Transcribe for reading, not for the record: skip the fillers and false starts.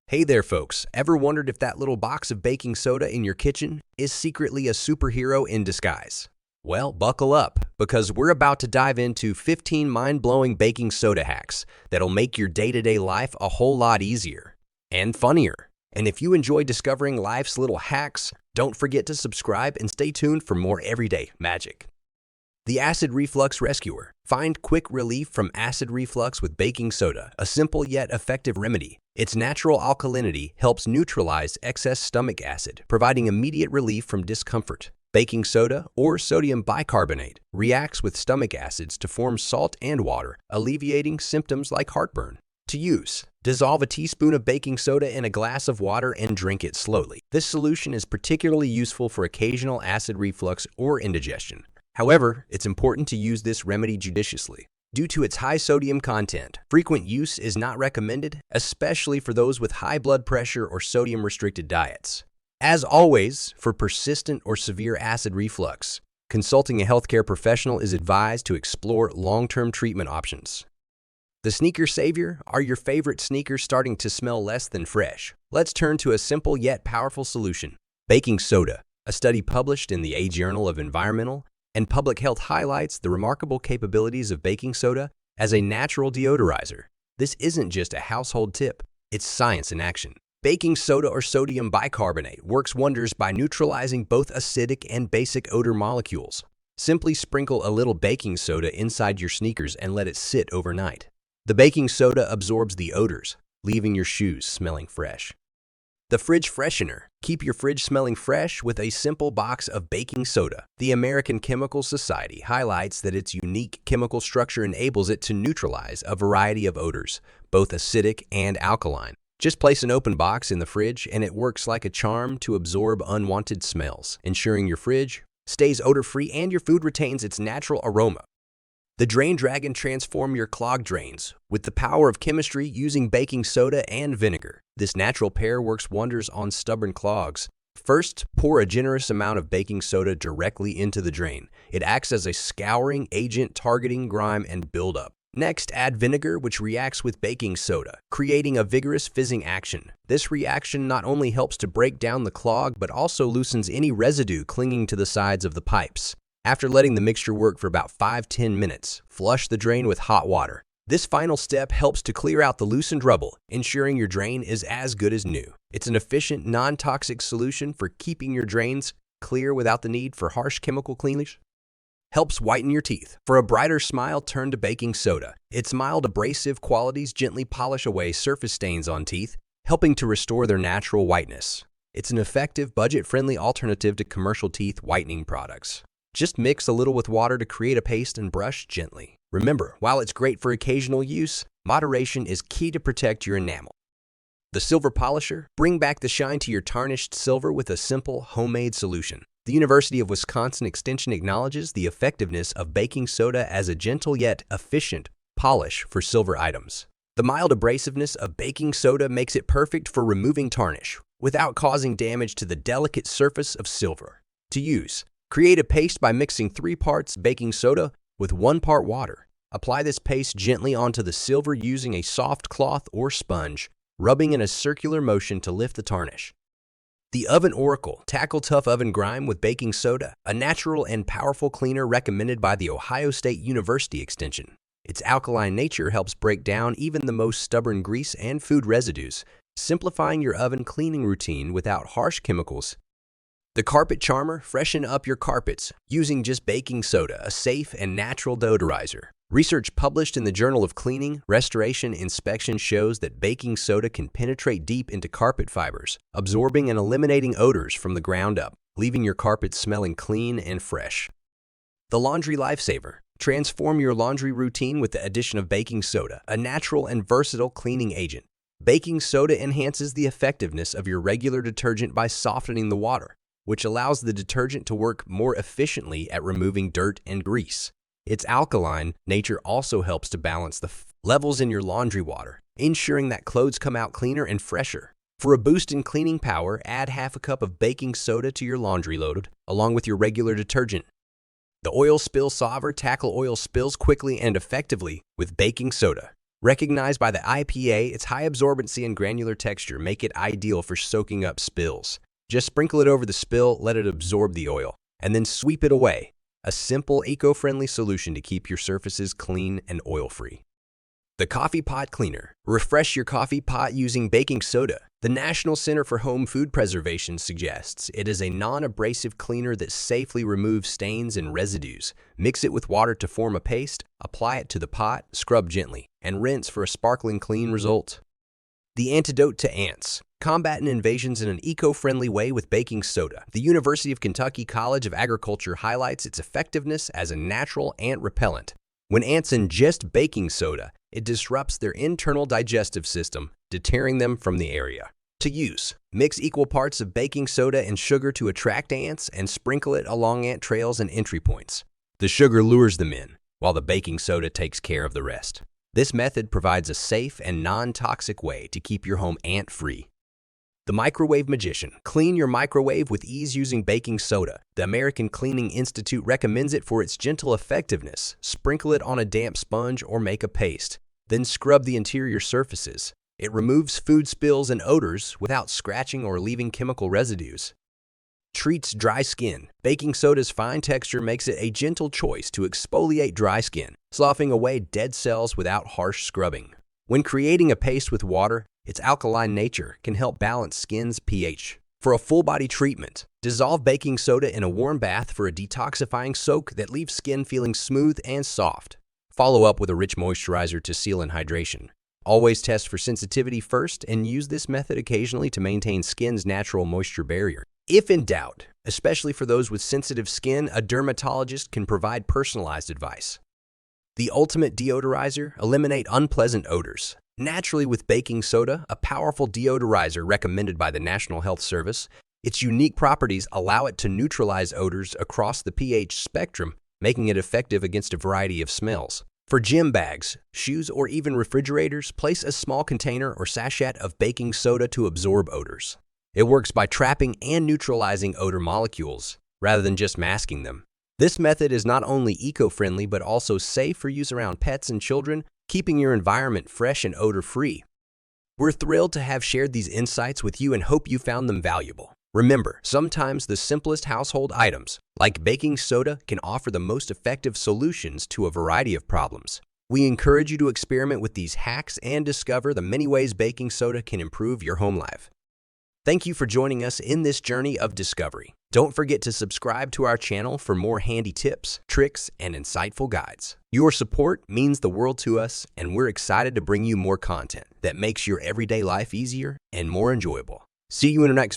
Hey there, folks. Ever wondered if that little box of baking soda in your kitchen is secretly a superhero in disguise? Well, buckle up, because we're about to dive into 15 mind-blowing baking soda hacks that'll make your day-to-day life a whole lot easier and funnier. And if you enjoy discovering life's little hacks, don't forget to subscribe and stay tuned for more everyday magic. The Acid Reflux Rescuer. Find quick relief from acid reflux with baking soda, a simple yet effective remedy. Its natural alkalinity helps neutralize excess stomach acid, providing immediate relief from discomfort. Baking soda, or sodium bicarbonate, reacts with stomach acids to form salt and water, alleviating symptoms like heartburn. To use, dissolve a teaspoon of baking soda in a glass of water and drink it slowly. This solution is particularly useful for occasional acid reflux or indigestion. However, it's important to use this remedy judiciously. Due to its high sodium content, frequent use is not recommended, especially for those with high blood pressure or sodium-restricted diets. As always, for persistent or severe acid reflux, consulting a healthcare professional is advised to explore long-term treatment options. The Sneaker Savior. Are your favorite sneakers starting to smell less than fresh? Let's turn to a simple yet powerful solution. Baking soda. A study published in the A Journal of Environmental and Public Health highlights the remarkable capabilities of baking soda as a natural deodorizer. This isn't just a household tip, it's science in action. Baking soda or sodium bicarbonate works wonders by neutralizing both acidic and basic odor molecules. Simply sprinkle a little baking soda inside your sneakers and let it sit overnight. The baking soda absorbs the odors, leaving your shoes smelling fresh. The Fridge Freshener. Keep your fridge smelling fresh with a simple box of baking soda. The American Chemical Society highlights that its unique chemical structure enables it to neutralize a variety of odors, both acidic and alkaline. Just place an open box in the fridge and it works like a charm to absorb unwanted smells, ensuring your fridge stays odor-free and your food retains its natural aroma. The Drain Dragon. Transform your clogged drains with the power of chemistry using baking soda and vinegar. This natural pair works wonders on stubborn clogs. First, pour a generous amount of baking soda directly into the drain. It acts as a scouring agent, targeting grime and buildup. Next, add vinegar, which reacts with baking soda, creating a vigorous fizzing action. This reaction not only helps to break down the clog, but also loosens any residue clinging to the sides of the pipes. After letting the mixture work for about 5–10 minutes, flush the drain with hot water. This final step helps to clear out the loosened rubble, ensuring your drain is as good as new. It's an efficient, non-toxic solution for keeping your drains clear without the need for harsh chemical cleaners. Helps whiten your teeth. For a brighter smile, turn to baking soda. Its mild abrasive qualities gently polish away surface stains on teeth, helping to restore their natural whiteness. It's an effective, budget-friendly alternative to commercial teeth whitening products. Just mix a little with water to create a paste and brush gently. Remember, while it's great for occasional use, moderation is key to protect your enamel. The Silver Polisher. Bring back the shine to your tarnished silver with a simple, homemade solution. The University of Wisconsin Extension acknowledges the effectiveness of baking soda as a gentle yet efficient polish for silver items. The mild abrasiveness of baking soda makes it perfect for removing tarnish without causing damage to the delicate surface of silver. To use, create a paste by mixing 3 parts baking soda with 1 part water. Apply this paste gently onto the silver using a soft cloth or sponge, rubbing in a circular motion to lift the tarnish. The Oven Oracle. Tackle tough oven grime with baking soda, a natural and powerful cleaner recommended by the Ohio State University Extension. Its alkaline nature helps break down even the most stubborn grease and food residues, simplifying your oven cleaning routine without harsh chemicals. The Carpet Charmer. Freshen up your carpets using just baking soda, a safe and natural deodorizer. Research published in the Journal of Cleaning, Restoration, Inspection shows that baking soda can penetrate deep into carpet fibers, absorbing and eliminating odors from the ground up, leaving your carpets smelling clean and fresh. The Laundry Lifesaver. Transform your laundry routine with the addition of baking soda, a natural and versatile cleaning agent. Baking soda enhances the effectiveness of your regular detergent by softening the water, which allows the detergent to work more efficiently at removing dirt and grease. Its alkaline nature also helps to balance the levels in your laundry water, ensuring that clothes come out cleaner and fresher. For a boost in cleaning power, add half a cup of baking soda to your laundry load, along with your regular detergent. The Oil Spill Solver. Tackle oil spills quickly and effectively with baking soda. Recognized by the IPA, its high absorbency and granular texture make it ideal for soaking up spills. Just sprinkle it over the spill, let it absorb the oil, and then sweep it away. A simple, eco-friendly solution to keep your surfaces clean and oil-free. The Coffee Pot Cleaner. Refresh your coffee pot using baking soda. The National Center for Home Food Preservation suggests it is a non-abrasive cleaner that safely removes stains and residues. Mix it with water to form a paste, apply it to the pot, scrub gently, and rinse for a sparkling clean result. The Antidote to Ants. Combat invasions in an eco-friendly way with baking soda. The University of Kentucky College of Agriculture highlights its effectiveness as a natural ant repellent. When ants ingest baking soda, it disrupts their internal digestive system, deterring them from the area. To use, mix equal parts of baking soda and sugar to attract ants and sprinkle it along ant trails and entry points. The sugar lures them in, while the baking soda takes care of the rest. This method provides a safe and non-toxic way to keep your home ant-free. The Microwave Magician. Clean your microwave with ease using baking soda. The American Cleaning Institute recommends it for its gentle effectiveness. Sprinkle it on a damp sponge or make a paste. Then scrub the interior surfaces. It removes food spills and odors without scratching or leaving chemical residues. Treats dry skin. Baking soda's fine texture makes it a gentle choice to exfoliate dry skin, sloughing away dead cells without harsh scrubbing. When creating a paste with water, its alkaline nature can help balance skin's pH. For a full-body treatment, dissolve baking soda in a warm bath for a detoxifying soak that leaves skin feeling smooth and soft. Follow up with a rich moisturizer to seal in hydration. Always test for sensitivity first and use this method occasionally to maintain skin's natural moisture barrier. If in doubt, especially for those with sensitive skin, a dermatologist can provide personalized advice. The Ultimate Deodorizer. Eliminate unpleasant odors. Naturally with baking soda, a powerful deodorizer recommended by the National Health Service. Its unique properties allow it to neutralize odors across the pH spectrum, making it effective against a variety of smells. For gym bags, shoes, or even refrigerators, place a small container or sachet of baking soda to absorb odors. It works by trapping and neutralizing odor molecules, rather than just masking them. This method is not only eco-friendly but also safe for use around pets and children, keeping your environment fresh and odor-free. We're thrilled to have shared these insights with you and hope you found them valuable. Remember, sometimes the simplest household items, like baking soda, can offer the most effective solutions to a variety of problems. We encourage you to experiment with these hacks and discover the many ways baking soda can improve your home life. Thank you for joining us in this journey of discovery. Don't forget to subscribe to our channel for more handy tips, tricks, and insightful guides. Your support means the world to us, and we're excited to bring you more content that makes your everyday life easier and more enjoyable. See you in our next